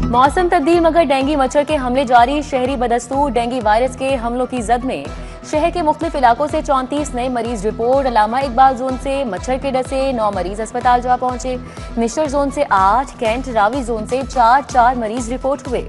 मौसम तब्दील मगर डेंगू मच्छर के हमले जारी। शहरी बदस्तूर डेंगू वायरस के हमलों की जद में शहर के मुख्तलिफ इलाकों से 34 नए मरीज रिपोर्ट। अलामा इकबाल जोन से मच्छर के डर से 9 मरीज अस्पताल जा पहुंचे। निश्तर जोन से 8, कैंट रावी जोन से 4 मरीज रिपोर्ट हुए।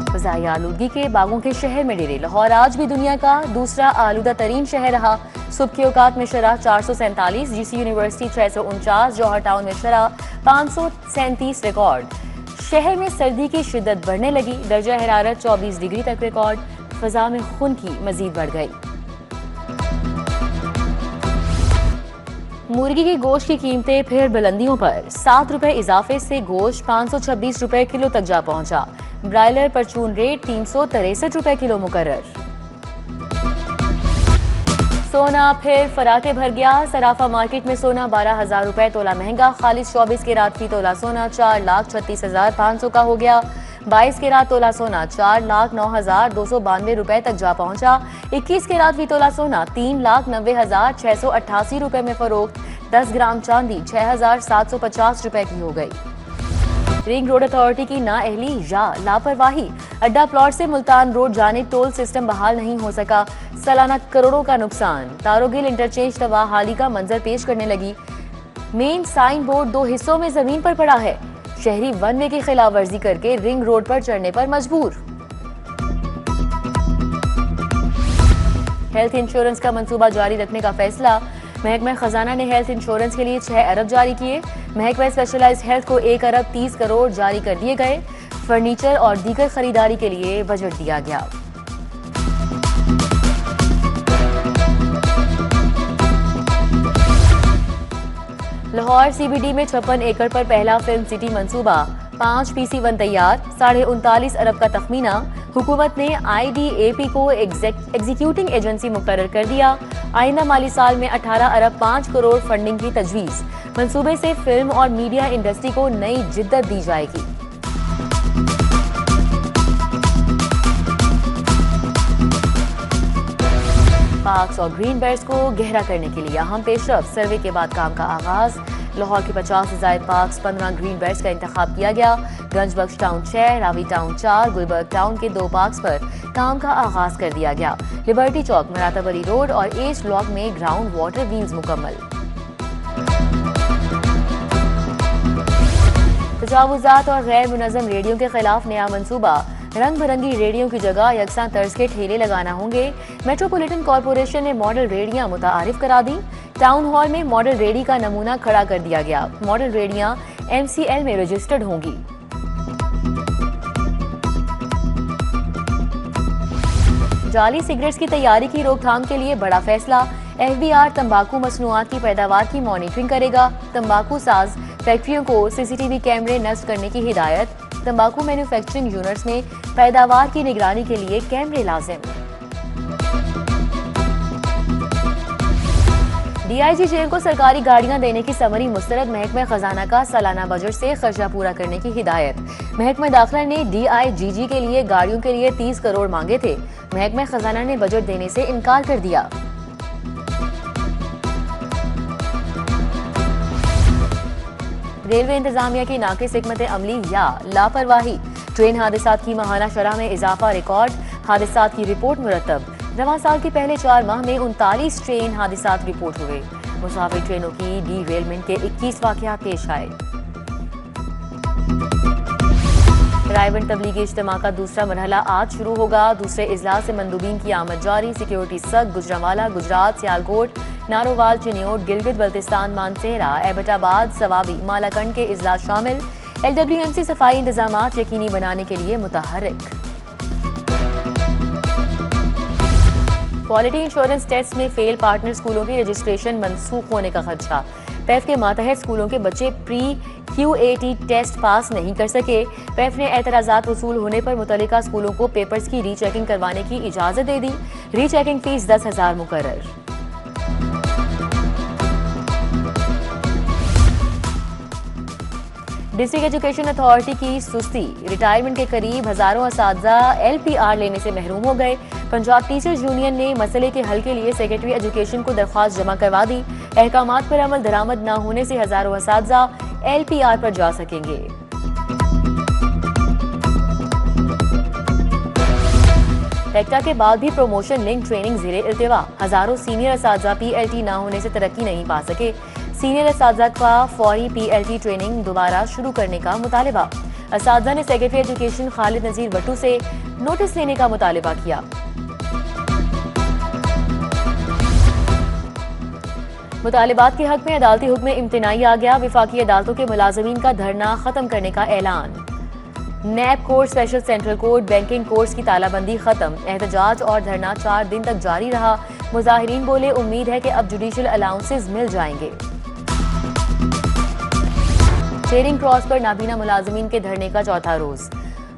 फ़ज़ाई आलूदगी के बागों के शहर में डेरे। लाहौर आज भी दुनिया का दूसरा आलूदा तरीन शहर रहा। सुबह के औकात में शरह 447, जीसी यूनिवर्सिटी 649, जौहर टाउन में शरह 537 रिकॉर्ड। शहर में सर्दी की शिद्दत बढ़ने लगी। दर्जा हरारत 24 डिग्री तक रिकॉर्ड। फ़ज़ा में खून की मजीद बढ़ गई। मुर्गी के गोश्त की कीमतें फिर बुलंदियों पर। 7 रुपए इजाफे से गोश्त 526 रुपए किलो तक जा पहुंचा। ब्रायलर परचून रेट 363 रुपए किलो मुकर्रर। सोना फिर फराटे भर गया। सराफा मार्केट में सोना 12,000 रुपए तोला महंगा। खालिद 24 के रात फी तोला सोना 4,36,500 का हो गया। 22 के रात तोला सोना 4,09,292 रुपए तक जा पहुंचा। 21 के रात फी तोला सोना 3,90,688 रुपए में फरोख्त। 10 ग्राम चांदी 6,750 रुपए की हो गई। रिंग रोड अथॉरिटी की नाअहली या लापरवाही। अड्डा प्लॉट से मुल्तान रोड जाने टोल सिस्टम बहाल नहीं हो सका। सालाना करोड़ों का नुकसान। तारोगिल इंटरचेंज तबाह हाली का मंजर पेश करने लगी। मेन साइन बोर्ड 2 हिस्सों में जमीन पर पड़ा है। शहरी वन वे की खिलाफ वर्जी करके रिंग रोड पर चढ़ने पर मजबूर। हेल्थ इंश्योरेंस का मंसूबा जारी रखने का फैसला। महकमा खजाना ने हेल्थ इंश्योरेंस के लिए 6 अरब जारी किए। महकमा स्पेशलाइज्ड हेल्थ को 1 अरब 30 करोड़ जारी कर दिए गए। फर्नीचर और दीगर खरीदारी के लिए बजट दिया गया। लाहौर सीबीडी में 56 एकड़ पर पहला फिल्म सिटी मंसूबा। 5 PC-1 तैयार। 39.5 अरब का तखमीना। हुकूमत ने IDAP को एग्जीक्यूटिंग एजेंसी मुकर्रर कर दिया। आइंदा माली साल में 18 अरब 5 करोड़ फंडिंग की तजवीज। मंसूबे से फिल्म और मीडिया इंडस्ट्री को नई जिद्दत दी जाएगी। पार्क्स और ग्रीन बेल्ट्स को गहरा करने के लिए अहम पेशरफ्त। सर्वे के बाद काम का आगाज। लाहौर के 50 से ज्यादा पार्क्स 15 ग्रीन बेल्ट्स का इंतखाब किया गया। Ganj Bakhsh town 6, Ravi town 4, Gulberg town के 2 पार्क्स पर काम का आगाज कर दिया गया। लिबर्टी चौक, मराताबरी रोड और ईस्ट ब्लॉक में ग्राउंड वाटर व्हील्स मुकम्मल। तजावुजात और गैर मुनज़्ज़म रेडियो के खिलाफ नया मंसूबा। रंग बिरंगी रेडियो की जगह यकसा तर्ज के ठेले लगाना होंगे। मेट्रोपॉलिटन कॉरपोरेशन ने मॉडल रेडियां मुतारिफ करा दी। टाउन हॉल में मॉडल रेडी का नमूना खड़ा कर दिया गया। मॉडल रेडियां MCL में रजिस्टर्ड होंगी। जाली सिगरेट्स की तैयारी की रोकथाम के लिए बड़ा फैसला। FBR तंबाकू मसनूआत की पैदावार की मॉनिटरिंग करेगा। तंबाकू साज फैक्ट्रियों को CCTV कैमरे नस्ब करने की हिदायत। तंबाकू मैन्युफैक्चरिंग यूनिट्स में पैदावार की निगरानी के लिए कैमरे लाजिम। DIG जेल को सरकारी गाड़ियां देने की समरी मुस्तरद। महकमा खजाना का सालाना बजट से खर्चा पूरा करने की हिदायत। महकमा दाखिला ने DIGG के लिए गाड़ियों के लिए 30 करोड़ मांगे थे। महकमा खजाना ने बजट देने से इनकार कर दिया। रेलवे इंतजामिया की नाकिस हिकमत अमली या लापरवाही। ट्रेन हादसात की माहाना शरह में इजाफा रिकॉर्ड। हादसात की रिपोर्ट मुरतब। रवां साल के पहले 4 माह में 39 ट्रेन हादसात रिपोर्ट हुए। मुसाफिर ट्रेनों की डीरेलमेंट के 21 वाकयात पेश आए। रायबंद तबलीगी इज्तिमा का दूसरा मरहला आज शुरू होगा। दूसरे इजलास से मंदूबीन की आमद जारी। सिक्योरिटी सग, गुजरांवाला, गुजरात, सियालकोट, नारोवाल, चिन्योट, गिलगित बल्तिस्तान, मानसेरा, एबटाबाद, सवाबी, मालाकंड के इजलास शामिल। LWMC सफाई इंतजामात यकीनी बनाने के लिए मुतहर्रिक। क्वालिटी इंश्योरेंस टेस्ट में फेल पार्टनर स्कूलों की रजिस्ट्रेशन मनसूख होने का खदशा। पैफ के मातहत स्कूलों के बच्चे प्री QAT टेस्ट पास नहीं कर सके। पैफ ने एतराजात वसूल होने पर मुतल्लिका स्कूलों को पेपर्स की रीचेकिंग करवाने की इजाजत दे दी। रीचेकिंग फीस 10,000 मुकर्रर। डिस्ट्रिक्ट एजुकेशन अथॉरिटी की सुस्ती। रिटायरमेंट के करीब हजारों असातिज़ा LPR लेने से महरूम हो गए। पंजाब टीचर्स यूनियन ने मसले के हल के लिए सेक्रेटरी एजुकेशन को दरख्वास्त जमा करवा दी। अहकामात पर अमल दरामद न होने से हजारों असातिज़ा LPR पर जा सकेंगे। टेक्टा के बाद भी प्रमोशन लिंक ट्रेनिंग ज़ेरे इल्तिवा। हजारों सीनियर असातिज़ा PLT न होने से तरक्की नहीं पा सके। सीनियर असातिज़ा का फौरी PLT ट्रेनिंग दोबारा शुरू करने का मुतालिबा। असातिज़ा ने सेक्रेटरी एजुकेशन खालिद नज़ीर भट्टू से नोटिस लेने का मुतालिबा किया। मुतालिबात के हक में अदालती हुक्म इम्तिनाई आ गया। विफाकी अदालतों के मुलाजमीन का धरना खत्म करने का ऐलान। NAB court, special central court, banking courts की तालाबंदी खत्म। एहतजाज और धरना 4 दिन तक जारी रहा। मुजाहिरीन बोले, उम्मीद है कि अब जुडिशल अलाउंसेस मिल जाएंगे। चेरिंग क्रॉस पर नाबीना मुलाजमीन के धरने का चौथा रोज।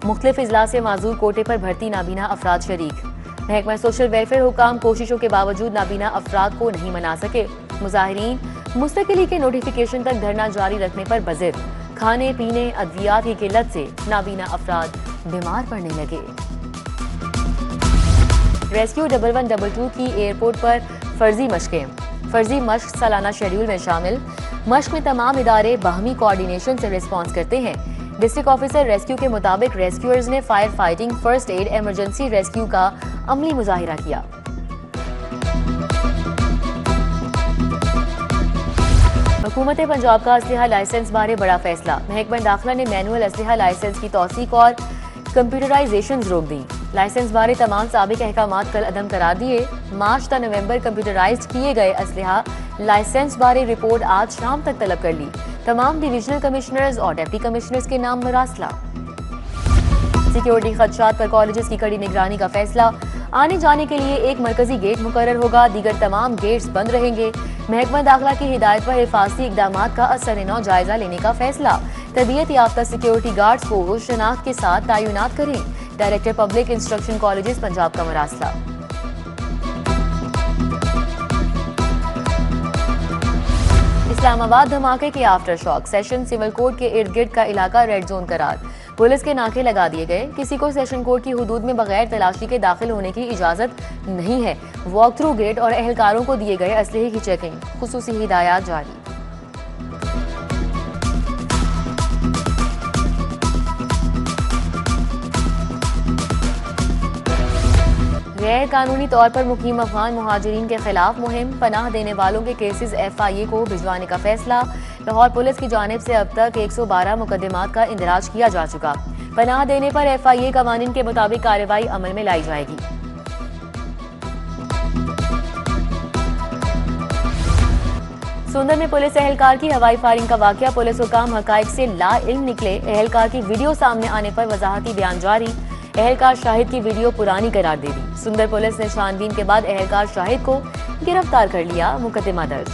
मुख्तलिफ इजलास से माजूर कोटे पर भर्ती नाबीना अफराद शरीक। महकमा सोशल वेलफेयर हुकाम कोशिशों के बावजूद नाबीना अफराद को नहीं मना सके। मुजाहिरीन मुस्तकिली के नोटिफिकेशन तक धरना जारी रखने पर बज़िद। खाने पीने अद्वियात की किल्लत से नाबीना अफराद बीमार पड़ने लगे। रेस्क्यू 1122 की एयरपोर्ट पर फर्जी मशकें। फर्जी मश्क सालाना शेड्यूल में शामिल। मश्क में तमाम इदारे बाहमी कोऑर्डिनेशन से रिस्पॉन्स करते हैं। डिस्ट्रिक्ट ऑफिसर रेस्क्यू के मुताबिक रेस्क्यूअर्स ने fire fighting, first aid, emergency rescue का अमली मुजाहिरा किया। हुकूमत पंजाब का असलहा लाइसेंस बारे बड़ा फैसला। महकमा दाखिला ने मैनुअल असलहा लाइसेंस की तौसीक और कंप्यूटराइजेशन रोक दी। लाइसेंस बारे तमाम साबिक अहकामात कल अदम करार दिए। मार्च ता नवंबर कंप्यूटराइज किए गए असलहा लाइसेंस बारे रिपोर्ट आज शाम तक तलब कर ली। तमाम डिविजनल कमिश्नर्स और डिप्टी कमिश्नर्स के नाम मरासला। सिक्योरिटी खदशात पर कॉलेजेस की कड़ी निगरानी का फैसला। आने जाने के लिए एक मरकजी गेट मुकर्रर होगा, दीगर तमाम गेट्स बंद रहेंगे। महकमा दाखिला की हिदायत पर हिफाजती इकदामात का असर-ए-नौ जायजा लेने का फैसला। तरबियत याफ्ता सिक्योरिटी गार्ड्स को शनाख्त के साथ तैनात करें। Director public instruction colleges Punjab का मरासला। इस्लामाबाद धमाके के aftershock. Session civil court के इर्द गिर्द का इलाका रेड जोन करार। पुलिस के नाके लगा दिए गए। किसी को सेशन कोर्ट की हुदूद में बगैर तलाशी के दाखिल होने की इजाजत नहीं है। वॉक थ्रू गेट और एहलकारों को दिए गए असलहे की चेकिंग। खुसूसी हिदायत जारी। गैर कानूनी तौर पर मुकीम अफगान मुहाजिरीन के खिलाफ मुहिम। पनाह देने वालों के केसेस FIA को भिजवाने का फैसला। लाहौर पुलिस की जानिब से अब तक 112 मुकदमात का इंदराज किया जा चुका। पनाह देने पर FIA कवानीन के मुताबिक कार्रवाई अमल में लाई जाएगी। सुंदर में पुलिस एहलकार की हवाई फायरिंग का वाकया। पुलिस हुकाम हकाइक से ला इल्म निकले। एहलकार की वीडियो सामने आने पर वजाहती बयान जारी। एहलकार शाहिद की वीडियो पुरानी करार दे दी। सुंदर पुलिस ने छानबीन के बाद एहलकार शाहिद को गिरफ्तार कर लिया। मुकदमा दर्ज।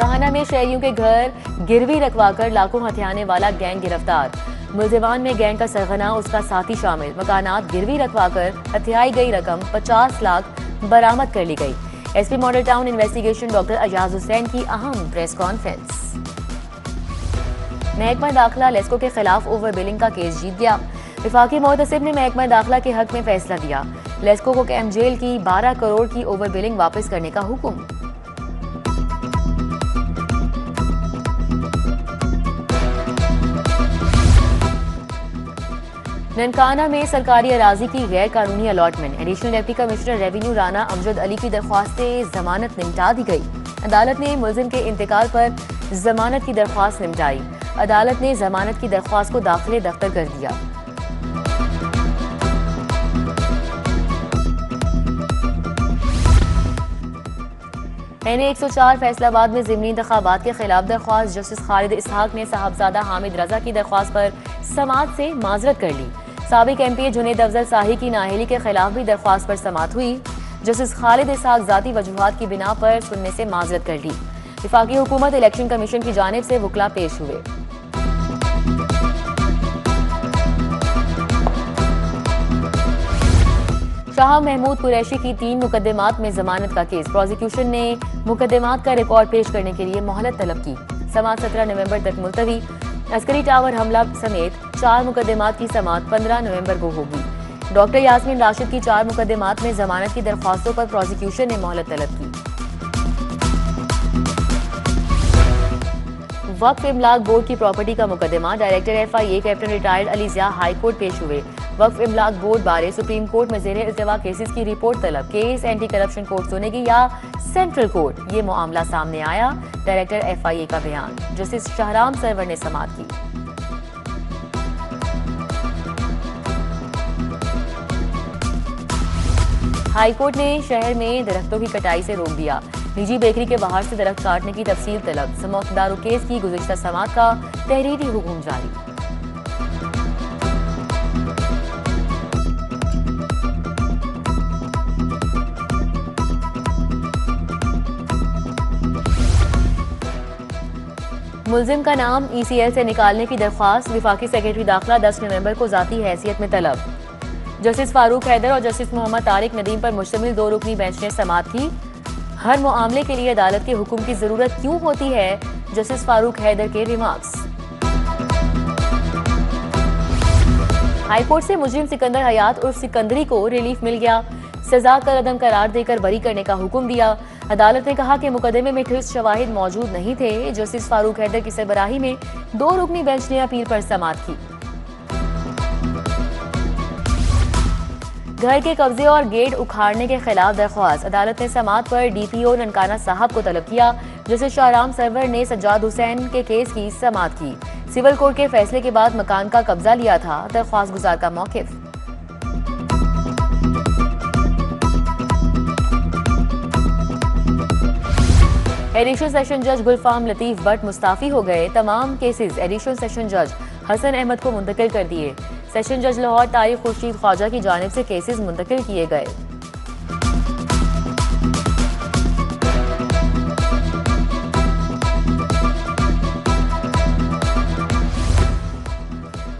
काहना में शहरियों के घर गिरवी रखवाकर लाखों हथियाने वाला गैंग गिरफ्तार। मुल्जिमान में गैंग का सरगना उसका साथी शामिल। मकानात गिरवी रखवाकर हथियाई गई रकम 50 लाख बरामद कर ली गई। SP model town investigation doctor Ajaz Hussain की अहम प्रेस कॉन्फ्रेंस। महकमा दाखिला लेस्को के खिलाफ ओवर बिलिंग का केस जीत गया। विफाकी मोहतसिब ने महकमा दाखिला के हक में फैसला दिया। लेस्को को कैंप जेल की 12 करोड़ की ओवर बिलिंग वापस करने का हुक्म। ननकाना में सरकारी अराजी की गैर कानूनी allotment. Additional deputy commissioner revenue Rana Amjad Ali की दरख्वास्त जमानत निपटा दी गई। अदालत ने मुलजिम के इंतकाल पर जमानत की दरख्वास्त निपटाई। अदालत ने जमानत की दरख्वास्त को दाखिले दफ्तर कर दिया। NA 104 फैसलाबाद में ज़िमनी इंतखाबात के खिलाफ दरख्वास्त। जस्टिस खालिद इसहाक ने साहबजादा हामिद रजा की दरख्वास्त पर समाअत से माजरत कर ली। साबिक MPA जुनैद अफजल शाही की नाअहली के खिलाफ भी दरख्वास्त पर समाअत हुई। जस्टिस खालिद इसहाक जाती वजूहात की बिना पर सुनने से माजरत कर ली। विफाकी हुकूमत इलेक्शन कमीशन की जानिब से वकला पेश हुए। शाह महमूद कुरैशी की 3 मुकदमात में जमानत का केस। प्रोसिक्यूशन ने मुकदमात का रिकॉर्ड पेश करने के लिए मोहलत तलब की। समाअत 17 नवंबर तक मुलतवी। अस्करी टावर हमला समेत 4 मुकदमात की समाअत 15 नवंबर को होगी। डॉक्टर यास्मीन राशिद की 4 मुकदमात में जमानत की दरख्वास्तों पर प्रोसिक्यूशन ने मोहलत तलब की। वक्फ इमलाक बोर्ड की प्रॉपर्टी का मुकदमा, director FIA captain retired Ali Zia high court पेश हुए। वक्फ इमलाक बोर्ड बारे सुप्रीम कोर्ट में ज़ेरे इल्तिवा केसेस की रिपोर्ट तलब, केस एंटी करप्शन कोर्ट सुनेगी या सेंट्रल कोर्ट, ये मामला सामने आया। डायरेक्टर FIA का बयान, जस्टिस शाहराम सरवर ने समाअत की। हाईकोर्ट ने शहर में दरख्तों की कटाई से रोक दिया, निजी बेकरी के बाहर से दरख्त काटने की तफसील तलब, समौतदारों केस की गुज़िश्ता समाअत का तहरीरी हुक्म जारी। मुलजिम का नाम ECL से निकालने की दरख्वास्त, विफाकी सेक्रेटरी दाखिला 10 नवंबर को जाती हैसियत में तलब। जस्टिस फारूक हैदर और जस्टिस मोहम्मद तारिक नदीम पर मुश्तमिल 2 रुकनी बेंच ने समाअत की। हर मामले के लिए अदालत के हुक्म की जरूरत क्यों होती है, जस्टिस फारूक हैदर के रिमार्क्स। हाईकोर्ट से मुजरिम सिकंदर हयात उर्फ सिकंदरी को रिलीफ मिल गया, सजा का अदम करार देकर बरी करने का हुक्म दिया। अदालत ने कहा कि मुकदमे में ठोस शवाहिद मौजूद नहीं थे। जस्टिस फारूक हैदर की सरबराही में 2 रुकनी बेंच ने अपील पर समाअत की। घर के कब्जे और गेट उखाड़ने के खिलाफ दरख्वास्त, अदालत ने समाअत पर DPO ननकाना साहब को तलब किया। जस्टिस शाहराम सरवर ने सज्जाद हुसैन के केस की समाअत की। सिविल कोर्ट के फैसले के बाद मकान का कब्जा लिया था, दरख्वास्त गुजार का मौकिफ। एडिशनल सेशन जज गुलफाम लतीफ भट्ट मुस्ताफी हो गए। तमाम केसेस एडिशनल सेशन जज हसन अहमद को मुंतकिल कर दिए। सेशन जज लाहौर तारिक खुर्शीद ख्वाजा की जानिब से केसेस मुंतकिल किए गए।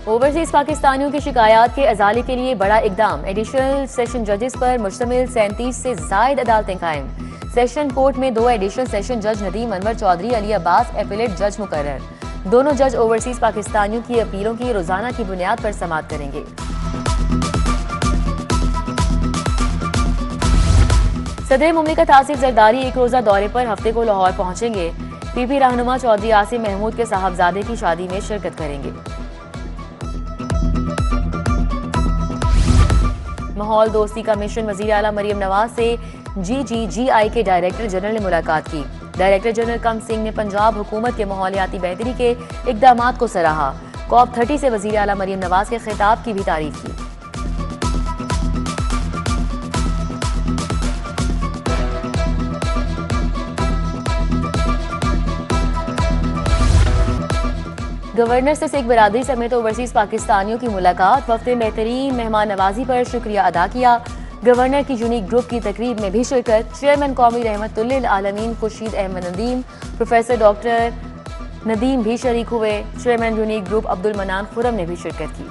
ओवरसीज पाकिस्तानियों की शिकायत के अजाले के लिए बड़ा इकदाम, एडिशनल सेशन जजेस पर मुश्तमिल 37 से जायद अदालतें कायम। सेशन कोर्ट में 2 एडिशनल सेशन जज नदीम अनवर चौधरी, अली अब्बास एपिलेट जज मुकर्रर। दोनों जज ओवरसीज पाकिस्तानियों की अपीलों की रोजाना की बुनियाद पर समाअत करेंगे। सदर मुमलिकत आसिफ जरदारी 1 रोजा दौरे पर हफ्ते को लाहौर पहुंचेंगे। PP रहनुमा चौधरी आसिम महमूद के साहबजादे की शादी में शिरकत करेंगे। माहौल दोस्ती का मिशन, वजीर आला मरियम नवाज से GGGI के डायरेक्टर जनरल ने मुलाकात की। डायरेक्टर जनरल कम सिंह ने पंजाब हुकूमत के माहौलियाती बेहतरी के इकदामात को सराहा। COP30 से वजीर आला मरियम नवाज के खिताब की भी तारीफ की। गवर्नर से सिख बरादरी समेत ओवरसीज पाकिस्तानियों की मुलाकात, वफ्द ने बेहतरीन मेहमान नवाजी पर शुक्रिया अदा किया। गवर्नर की यूनिक ग्रुप की तकरीब में भी शिरकत, चेयरमैन कौमी रहमतुल्लिल आलमीन खुर्शीद अहमद नदीम, प्रोफेसर डॉक्टर नदीम भी शरीक हुए। चेयरमैन यूनिक ग्रुप अब्दुल मनान खुरम ने भी शिरकत की।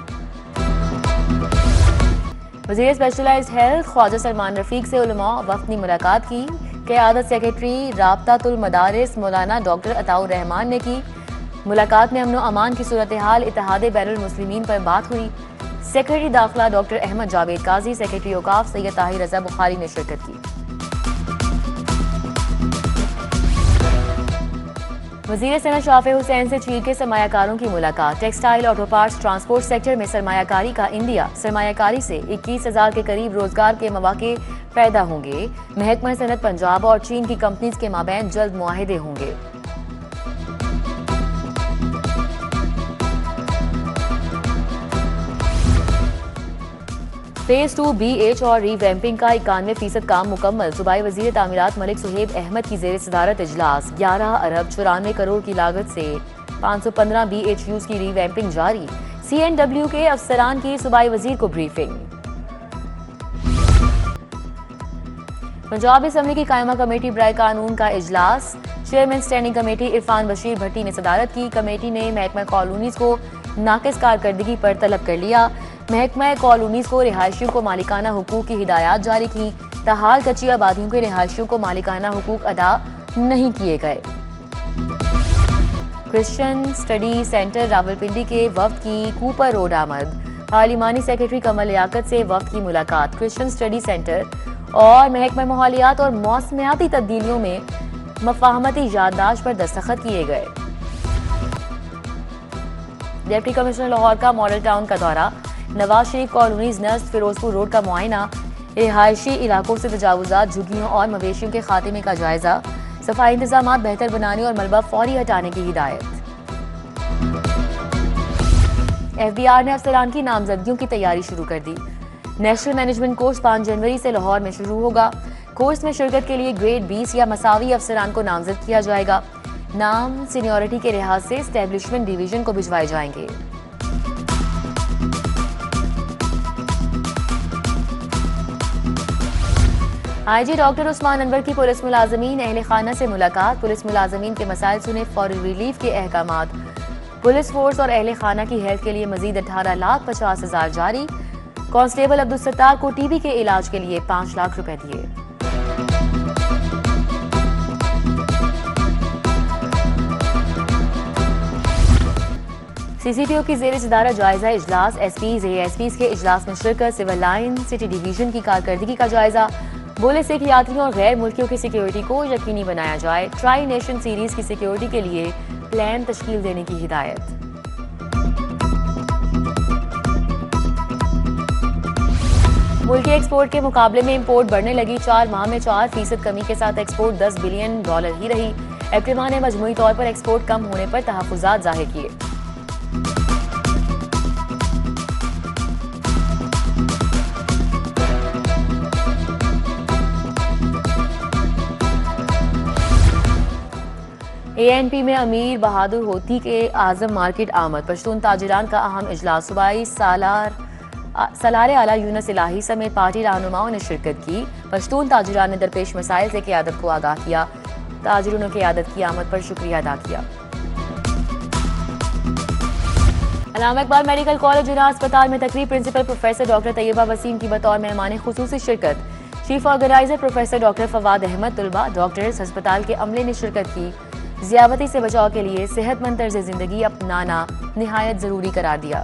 वजीर स्पेशलाइज्ड हेल्थ ख्वाजा सलमान रफीक से उलमा वफ्द ने मुलाकात की। क़यादत सेक्रेटरी राब्तातुल मदारिस मौलाना डॉक्टर अताउर रहमान ने की। मुलाकात में अमन अमान की सूरत हाल, इत्तेहाद बैनुल मुस्लिमीन पर बात हुई। सेक्रेटरी दाखिला डॉक्टर अहमद जावेद काजी, सेक्रेटरी औकाफ सैयद ताहिर रजा बुखारी ने शिरकत की। वजीर सनत शाफे हुसैन से चीन के सरमायाकारों की मुलाकात। Textile, auto parts, transport sector में सरमायाकारी का इंदिया। सरमायाकारी से 21,000 के करीब रोजगार के मौके पैदा होंगे। महकमा सनत पंजाब और चीन की कंपनीज के माबैन जल्द मुआहिदे होंगे। फेज 2 BH और रीवैम्पिंग का 91% काम मुकम्मल। सूबाई वजीर तामीरात मलिक सुहेब अहमद की जेर सदारत इजलास। 11 अरब 94 करोड़ की लागत से 515 BHUs की रीवैम्पिंग जारी। CNW के अफसरान की सूबाई वजीर को ब्रीफिंग। पंजाब असम्बली की कायमा कमेटी बराए कानून का इजलास। Chairman standing committee Irfan Bashir Bhatti ने सदारत की। कमेटी ने महकमा कॉलोनीज को नाकिस कारकर्दगी पर तलब कर लिया। महकमा कॉलोनीज को रिहायशियों को मालिकाना हुकूक की हिदायत जारी की। ताहाल कच्ची आबादियों के रिहायशियों को मालिकाना हुकूक अदा नहीं किए गए। क्रिश्चियन स्टडी सेंटर रावलपिंडी के वफ्द की कूपर रोड आमद। पार्लिमानी सेक्रेटरी कमल लियाकत से वफ्द की मुलाकात। क्रिश्चियन स्टडी सेंटर और महकमा माहौलियात और मौसमियाती तब्दीलियों में मफाहमती याददाश्त पर दस्तखत किए गए। डिप्टी कमिश्नर लाहौर का मॉडल टाउन का दौरा। Nawaz Sharif colonies Nernst Firozpur road का मुआयना। रिहायशी इलाकों से तजावुजात, झुग्गियों और मवेशियों के खात्मे का जायजा। सफाई इंतजाम बेहतर बनाने और मलबा फौरी हटाने की हिदायत। FBR ने अफसरान की नामजदगियों की तैयारी शुरू कर दी। नेशनल मैनेजमेंट कोर्स 5 जनवरी से लाहौर में शुरू होगा। कोर्स में शिरकत के लिए ग्रेड 20 या मसावी अफसरान को नामजद किया जाएगा। नाम सीनियरिटी के लिहाज से एस्टेब्लिशमेंट डिवीजन को भिजवाए जाएंगे। IG डॉक्टर उस्मान अनवर की पुलिस मुलाजमीन अहले खाना से मुलाकात। पुलिस मुलाजमीन के मसाइल सुने, फौरी रिलीफ के अहकामात। पुलिस फोर्स और अहले खाना की हेल्थ के लिए मजीद 18,50,000 जारी। कांस्टेबल अब्दुल सत्तार को TB के इलाज के लिए 5 लाख रुपए दिए। CCTO की जेर इदारा जायजा इजलास। SPs ASPs के इजलास में शिरकत। सिविल लाइन सिटी डिवीजन की कारकर्दगी का जायजा। बोले सिख यात्रियों और गैर मुल्कियों की सिक्योरिटी को यकीनी बनाया जाए। ट्राई नेशन सीरीज की सिक्योरिटी के लिए प्लान तश्कील देने की हिदायत। मुल्की एक्सपोर्ट के मुकाबले में इंपोर्ट बढ़ने लगी। 4 माह में 4% कमी के साथ एक्सपोर्ट $10 बिलियन ही रही। एप्टिमा ने मजमूई तौर पर एक्सपोर्ट कम होने पर तहफ़्फ़ुज़ात ज़ाहिर किए। ANP में अमीर बहादुर होती के आजम मार्केट आमद। पश्तून ताजिरान का अहम इजलास। सूबाई सलारे आला यूनुस इलाही समेत पार्टी रहनुमाओं ने शिरकत की। पश्तून ताजिरान ने दरपेश मसाइल से क़यादत को आगाह किया। ताजिरों ने क़यादत की आमद पर शुक्रिया अदा किया। अल्लामा इकबाल मेडिकल कॉलेज जिला अस्पताल में तकरीब। Principal professor doctor Tayyaba Waseem की बतौर मेहमान खुसूसी शिरकत। Chief organizer professor doctor Fawad Ahmed, तलबा, डॉक्टर्स, अस्पताल के अमले ने शिरकत की। ज़ियाबती से बचाव के लिए सेहतमंद तर्ज ज़िंदगी अपनाना निहायत ज़रूरी करार दिया।